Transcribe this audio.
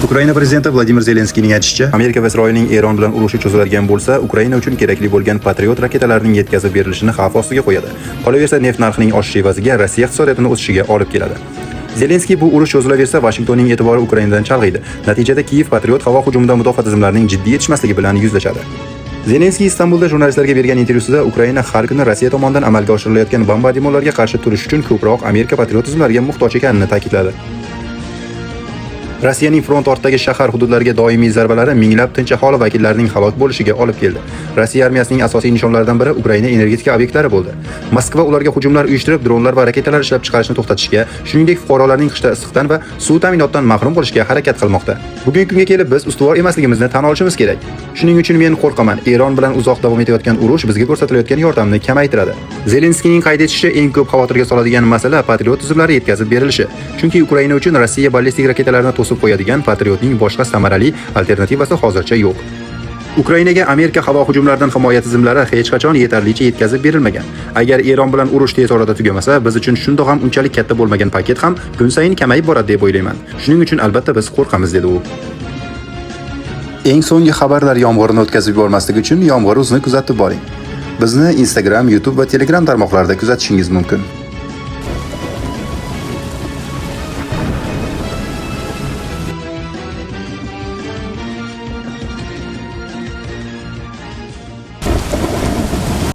Ukraina prezidenti Vladimir Zelenskiyning aytishicha, Amerika va Isroilning Eron bilan urushi cho'ziladigan bo'lsa, Ukraina uchun kerakli bo'lgan Patriot raketalarining yetkazib berilishini xavf ostiga qo'yadi. Qolaversa, neft narxining oshishi evaziga Rossiya iqtisodiyotining o'sishiga olib keladi. Zelenskiy bu urush cho'zilaversa, Vashingtonning e'tibori Ukrainadan chalg'iydi. Natijada Kiyev Patriot havo hujumidan mudofaa tizimlarining jiddiy yetishmasligi bilan yuzlashadi. Zelenskiy Istanbulda jurnalistlarga bergan intervyusida Ukraina har kuni Rossiya tomonidan amalga oshirilayotgan bombardimonlarga qarshi turish uchun ko'proq Amerika Patriot tizimlariga muhtoj ekanini ta'kidladi. Rossiyaning front ortidagi shahar hududlariga doimiy zarbalari minglab tinch aholi vakillarining halok bo'lishiga olib keldi. Rossiya armiyasining asosiy nishonlaridan biri Ukraina energetika obyektlari bo'ldi. Moskva ularga hujumlar uyushtirib, dronlar va raketalar ishlab chiqarishni to'xtatishga, shuningdek fuqarolarning qishda issiqdan va suv ta'minotidan mahrum bo'lishga harakat qilmoqda. Bugungi kunga kelib biz ustuvor emasligimizni tan olishimiz kerak. Shuning uchun men qo'rqaman. Eron bilan uzoq davom etayotgan urush bizga ko'rsatilayotgan yordamni kamaytiradi. Zelenskiyning qayd etishicha, eng ko'p xavotirga soladigan masala Patriot tizimlari yetkazib berilishi. Chunki Ukraina uchun Rossiya ballistik raketalarini to'sib qo'yadigan Patriotning boshqa samarali alternativasi hozircha yo'q. Ukrainaga Amerika havo hujumlaridan himoya tizimlari hech qachon yetarlicha yetkazib berilmagan. Agar Eron bilan urush tez orada tugamasa, biz uchun shundoq ham unchalik katta bo'lmagan paket ham kun sayin kamayib boradi deb o'ylayman. Shuning uchun albatta biz qo'rqamiz, dedi u. Eng so'nggi xabarlar yomg'irni o'tkazib yubormasligi uchun yomg'ir o'zini kuzatib boring. Bizni Instagram, YouTube va Telegram tarmoqlarida kuzatishingiz mumkin.